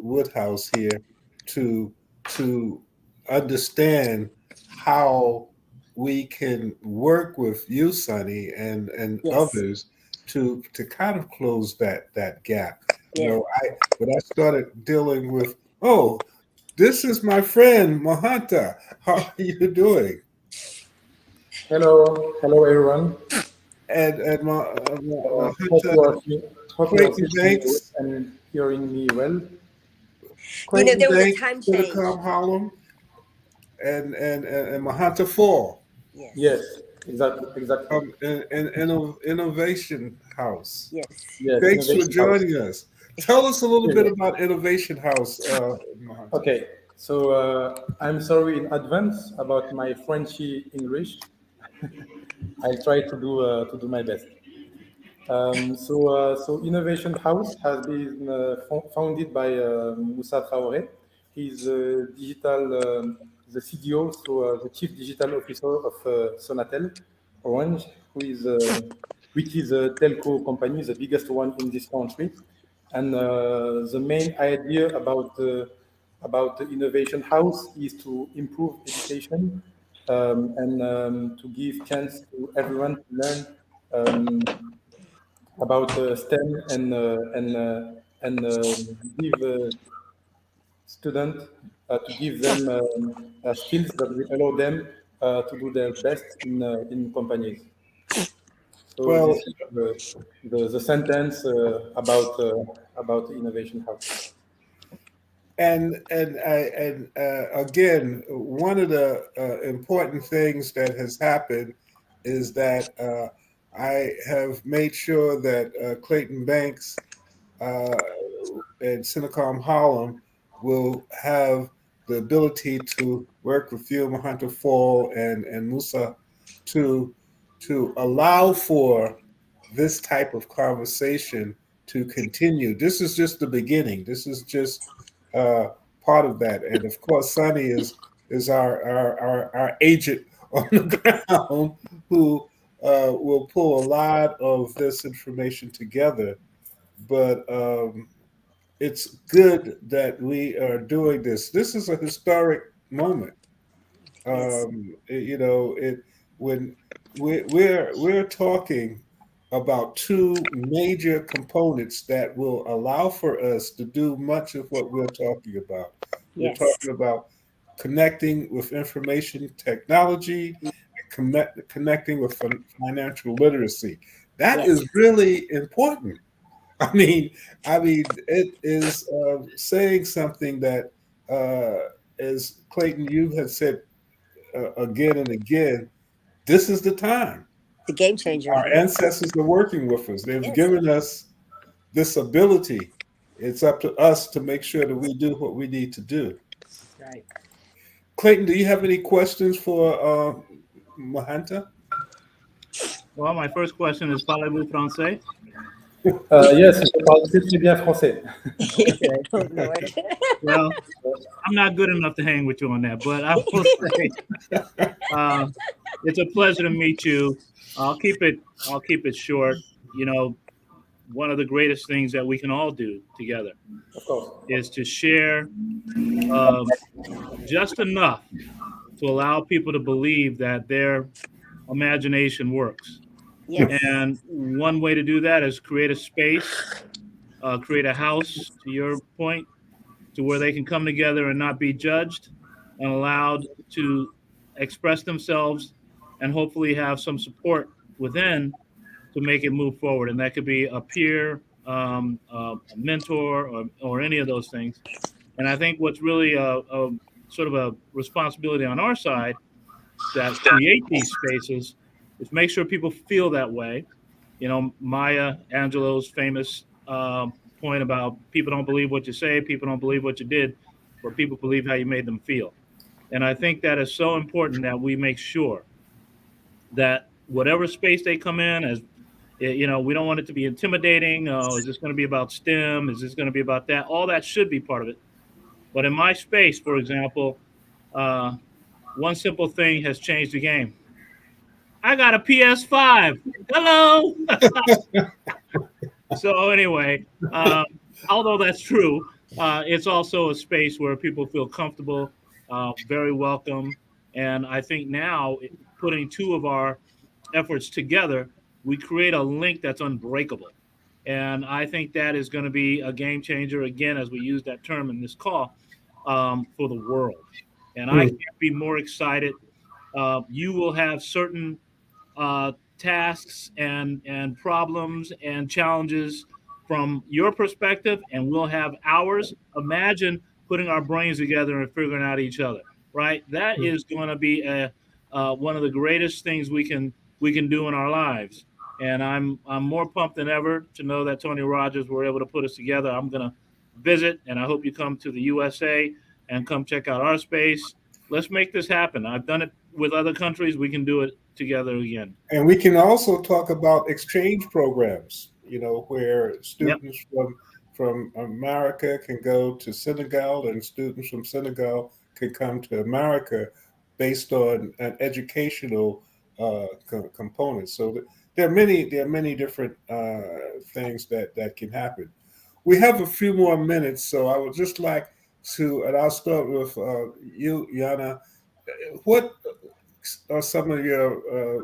Woodhouse here to to understand how we can work with you, Sonny, and Yes. others to kind of close that gap. Yeah. When I started dealing with, oh, this is my friend Mahanta. How are you doing? Hello everyone. And Hope Mahanta you are hope you are Clayton seeing me Banks, and hearing me well. Clayton There was a Banks, time change. Silicon Harlem, and Mahanta Fall. Yes, Yes. exactly. Innovation House. Yes. Yes, Thanks for Innovation House. joining us. Tell us a little bit Pleasure. about Innovation House, Mahanta. Okay, so I'm sorry in advance about my Frenchy English. I'll try to do my best. So Innovation House has been founded by Moussa Traoré. He's the CDO, so the Chief Digital Officer of Sonatel Orange, which is a telco company, the biggest one in this country. And the main idea about the Innovation House is to improve education and to give chance to everyone to learn um, about STEM and give students to give them skills that will allow them to do their best in companies. So this Well, is the sentence about the Innovation House. and again, one of the important things that has happened is that I have made sure that Clayton Banks uh, and Senecal Harlem will have the ability to work with you, Hunter Fall, and Musa to allow for this type of conversation to continue. This is just the beginning. This is just uh, part of that, and of course, Sonny is our agent on the ground who will pull a lot of this information together. But it's good that we are doing this. This is a historic moment. Yes. It when we're talking. about two major components that will allow for us to do much of what we're talking about. We're Yes. talking about connecting with information technology, connecting with financial literacy. That Yes. is really important. It is saying something that, as Clayton, you have said again and again, this is the time. The game changer. Our Yeah. ancestors are working with us. They've Yes. given us this ability. It's up to us to make sure that we do what we need to do. Right. Clayton, do you have any questions for Mahanta? Well, my first question is, parlez-vous français? Yes, je parle très bien français. Okay. Oh Lord. Well, I'm not good enough to hang with you on that, but I will say it's a pleasure to meet you. I'll keep it short. You know, one of the greatest things that we can all do together Of course. is to share uh, just enough to allow people to believe that their imagination works. Yes. And one way to do that is create a space, create a house, to your point, to where they can come together and not be judged and allowed to express themselves and hopefully have some support within to make it move forward. And that could be a peer, a mentor, or any of those things. And I think what's really a sort of a responsibility on our side that create these spaces is make sure people feel that way. You know, Maya Angelou's famous point about people don't believe what you say, people don't believe what you did, but people believe how you made them feel. And I think that is so important that we make sure that whatever space they come in, as you know, we don't want it to be intimidating. Oh, is this going to be about STEM? Is this going to be about that? All that should be part of it. But in my space, for example, uh, one simple thing has changed the game. I got a PS5. Hello. So anyway, although that's true, it's also a space where people feel comfortable, very welcome, and I think now putting two of our efforts together, we create a link that's unbreakable. And I think that is going to be a game changer, again, as we use that term in this call, for the world. And I can't be more excited. You will have certain tasks and problems and challenges from your perspective, and we'll have ours. Imagine putting our brains together and figuring out each other, right? That is going to be one of the greatest things we can do in our lives. And I'm more pumped than ever to know that Tony Rogers were able to put us together. I'm gonna visit, and I hope you come to the USA and come check out our space. Let's make this happen. I've done it with other countries. We can do it together again. And we can also talk about exchange programs, where Yep. students from America can go to Senegal and students from Senegal can come to America based on an educational component. So there are many different things that can happen. We have a few more minutes, so I would just like to, and I'll start with you, Yana. What are some of your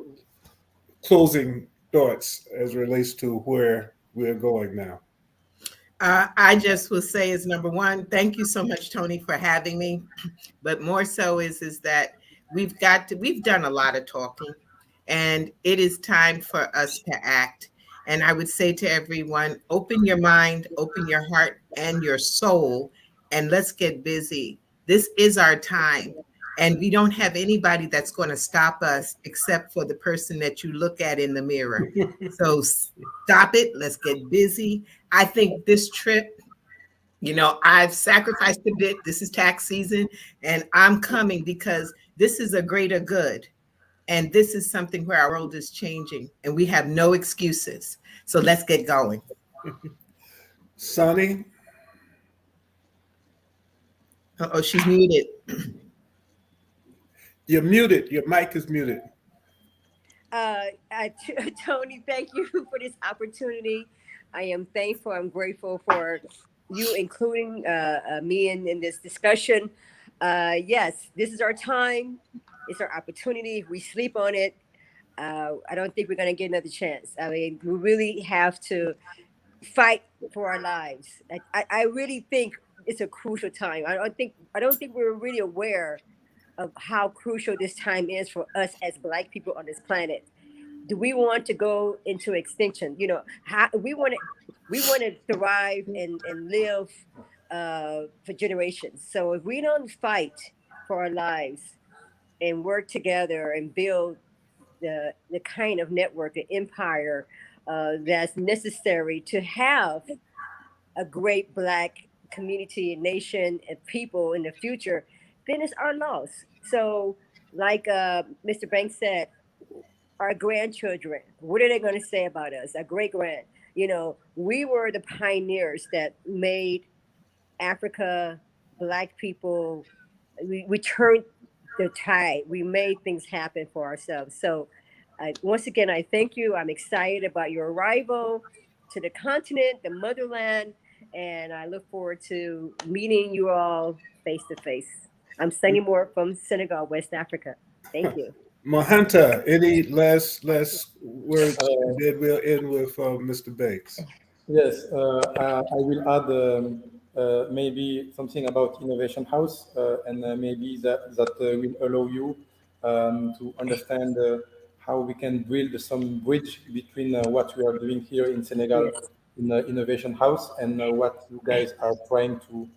closing thoughts as relates to where we're going now? I just will say is number one, thank you so much, Tony, for having me. But more so is that we've done a lot of talking, and it is time for us to act. And I would say to everyone, open your mind, open your heart and your soul, and let's get busy. This is our time. And we don't have anybody that's going to stop us except for the person that you look at in the mirror. So stop it. Let's get busy. I think this trip, I've sacrificed a bit. This is tax season, and I'm coming because this is a greater good. And this is something where our world is changing, and we have no excuses. So let's get going. Sonny? Oh, she's muted. You're muted. Your mic is muted. Tony, thank you for this opportunity. I am thankful. I'm grateful for you including me in this discussion. Yes, this is our time. It's our opportunity. If we sleep on it, I don't think we're going to get another chance. I mean, we really have to fight for our lives. I really think it's a crucial time. I don't think we're really aware of how crucial this time is for us as Black people on this planet. Do we want to go into extinction? How we want to thrive and live for generations. So if we don't fight for our lives and work together and build the kind of network, the empire that's necessary to have a great Black community and nation and people in the future, then it's our loss. So, like Mr. Banks said, our grandchildren, what are they going to say about us? Our great grand. We were the pioneers that made Africa, Black people, we turned the tide. We made things happen for ourselves. So, once again, I thank you. I'm excited about your arrival to the continent, the motherland, and I look forward to meeting you all face to face. I'm Sunny Moore from Senegal, West Africa. Thank you. Mahanta, any last words, and then we'll end with Mr. Banks. Yes, I will add maybe something about Innovation House, and maybe that will allow you to understand how we can build some bridge between what we are doing here in Senegal Yes. in Innovation House and what you guys are trying to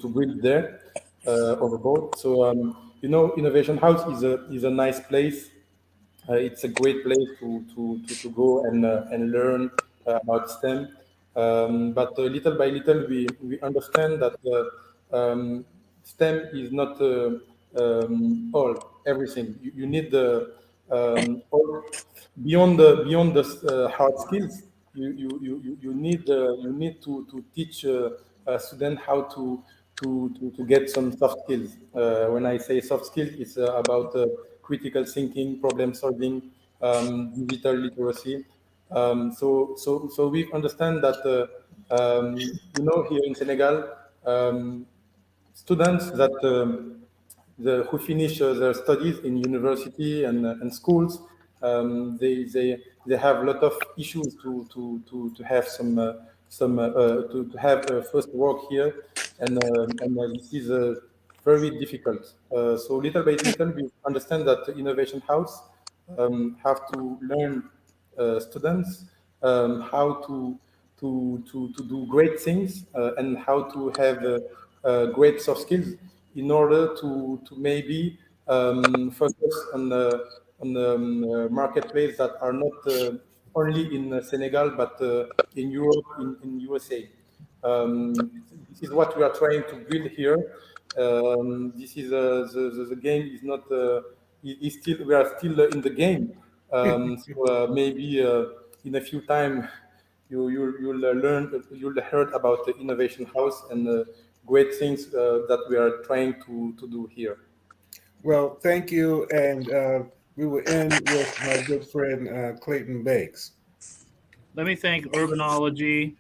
build there overboard. So Innovation House is a nice place. It's a great place to go and learn about STEM. But little by little, we understand that STEM is not everything. You need all, beyond the hard skills. You need to teach a student how to get some soft skills. When I say soft skills, it's about critical thinking, problem solving, digital literacy. So we understand that here in Senegal, students that who finish their studies in university and schools, they have a lot of issues to have to have first work here, and this is very difficult. So little by little, we understand that the Innovation House have to learn students how to do great things and how to have great soft skills in order to maybe focus on the marketplace that are not only in Senegal but in Europe, in USA. This is what we are trying to build here. This is the game is not is still we are still in the game. So maybe in a few time you'll heard about the Innovation House and great things that we are trying to do here. Well, thank you, and we will end with my good friend Clayton Banks. Let me thank Urbanology.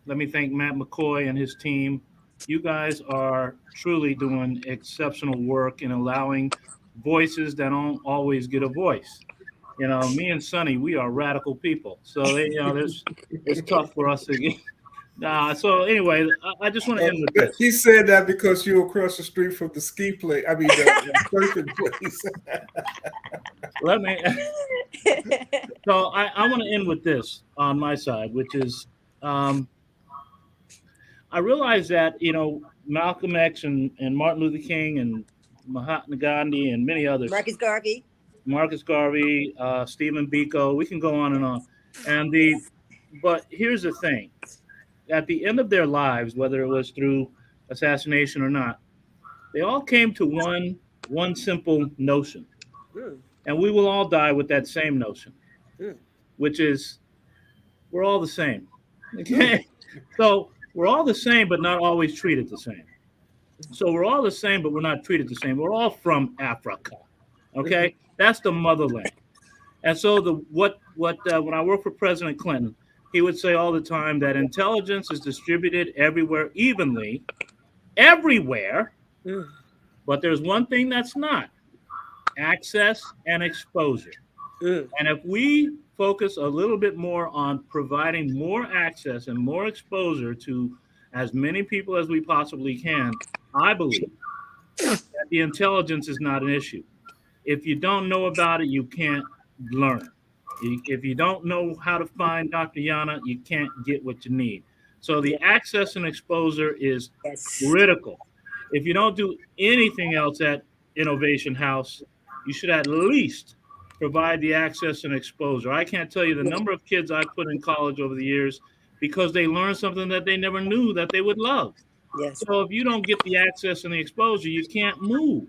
Let me thank Matt McCoy and his team. You guys are truly doing exceptional work in allowing voices that don't always get a voice. Me and Sonny, we are radical people, so it's tough for us to get. So anyway, I just want to end with this. He said that because you're across the street from the ski place. I mean, the surfing place. Let me. So I want to end with this on my side, which is I realize that Malcolm X and Martin Luther King and Mahatma Gandhi and many others, Marcus Garvey, Stephen Biko, we can go on and on. But here's the thing: at the end of their lives, whether it was through assassination or not, they all came to one simple notion, and we will all die with that same notion, which is we're all the same. Okay, so we're all the same, but not always treated the same. So we're all the same, but we're not treated the same. We're all from Africa. Okay, that's the motherland. And so when I worked for President Clinton, he would say all the time that intelligence is distributed everywhere evenly, everywhere, but there's one thing that's not: access and exposure. And if we focus a little bit more on providing more access and more exposure to as many people as we possibly can, I believe that the intelligence is not an issue. If you don't know about it, you can't learn. If you don't know how to find Dr. Yana, you can't get what you need. So the Yeah. access and exposure is Yes. critical. If you don't do anything else at Innovation House, you should at least provide the access and exposure. I can't tell you the Yeah. number of kids I've put in college over the years because they learned something that they never knew that they would love. Yes. So if you don't get the access and the exposure, you can't move.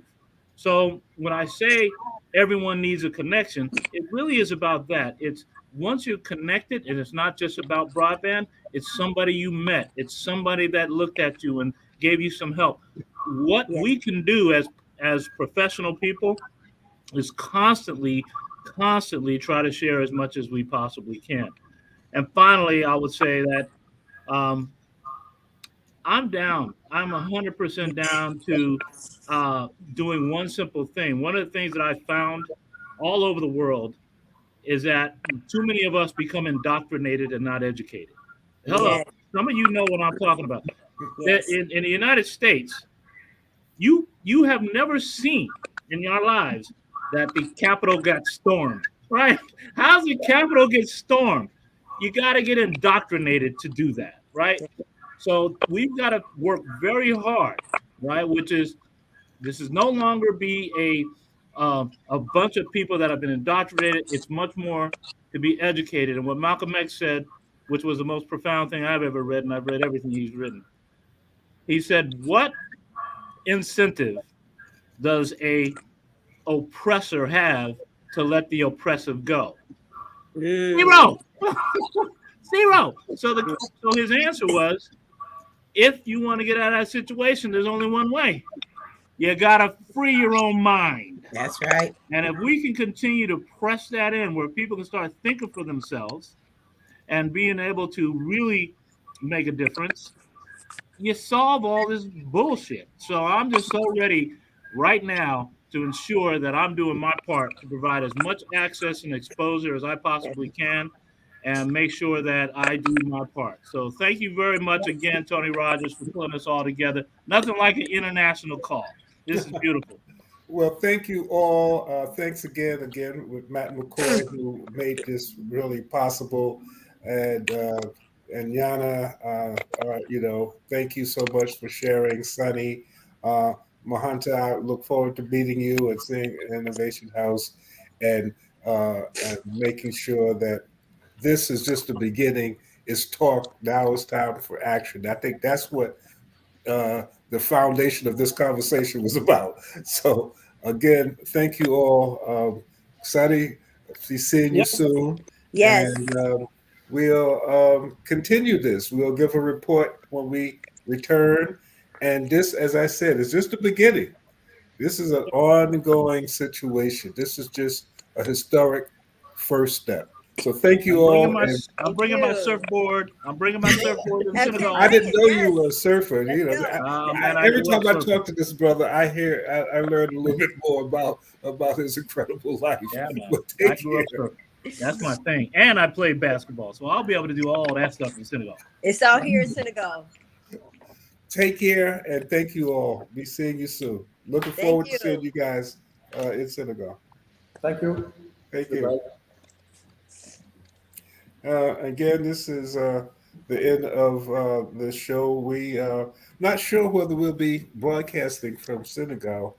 So when I say everyone needs a connection, it really is about that. It's once you're connected, and it's not just about broadband, it's somebody you met, it's somebody that looked at you and gave you some help. What Yeah. we can do as professional people is constantly try to share as much as we possibly can. And finally, I would say that um, I'm down. I'm 100% down to doing one simple thing. One of the things that I found all over the world is that too many of us become indoctrinated and not educated. Hello, Yeah. some of you know what I'm talking about. Yes. In the United States, you have never seen in your lives that the Capitol got stormed, right? How's the Capitol get stormed? You got to get indoctrinated to do that, right? So we've got to work very hard, right? Which is this is no longer be a bunch of people that have been indoctrinated. It's much more to be educated. And what Malcolm X said, which was the most profound thing I've ever read, and I've read everything he's written. He said, "What incentive does a oppressor have to let the oppressive go? Zero, zero." So his answer was, if you want to get out of that situation, there's only one way. You gotta free your own mind. That's right. And if we can continue to press that in where people can start thinking for themselves and being able to really make a difference, you solve all this bullshit. So I'm just so ready right now to ensure that I'm doing my part to provide as much access and exposure as I possibly can and make sure that I do my part. So thank you very much again, Tony Rogers, for putting us all together. Nothing like an international call. This is beautiful. Well, thank you all. Thanks again with Matt McCoy, who made this really possible, and Yana. Thank you so much for sharing, Sunny. Mahanta, I look forward to meeting you and seeing Innovation House, and making sure that this is just the beginning. It's talk. Now it's time for action. I think that's what the foundation of this conversation was about. So again, thank you all. Sunny, be seeing you soon. Yes. And we'll continue this. We'll give a report when we return. And this, as I said, is just the beginning. This is an ongoing situation. This is just a historic first step. So thank you all. I'm bringing my surfboard. I'm bringing my surfboard in Senegal. I didn't know you were a surfer. Every time I talk to this brother, I learn a little bit more about his incredible life. Yeah, man. I grew up surfing. That's my thing. And I played basketball, so I'll be able to do all that stuff in Senegal. It's all here in Senegal. Take care, and thank you all. Be seeing you soon. Looking forward to seeing you guys in Senegal. Thank you. Thank you. Again, this is the end of the show. We not sure whether we'll be broadcasting from Senegal,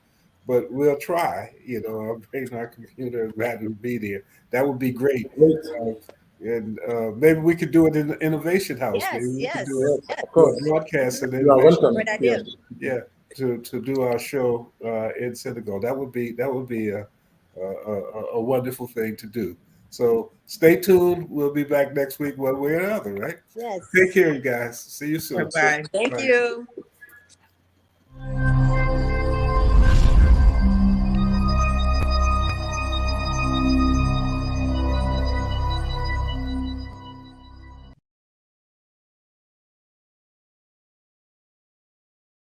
but we'll try. I'll bring our computer and glad to be there. That would be great. And maybe we could do it in the Innovation House. Yes, maybe we could yes, do of course. a broadcast in the You are Innovation welcome. Great idea. Yeah, to do our show in Senegal. That would be a wonderful thing to do. So stay tuned. We'll be back next week one way or another, right? Yes. Take care, you guys. See you soon. Bye-bye. Thank you.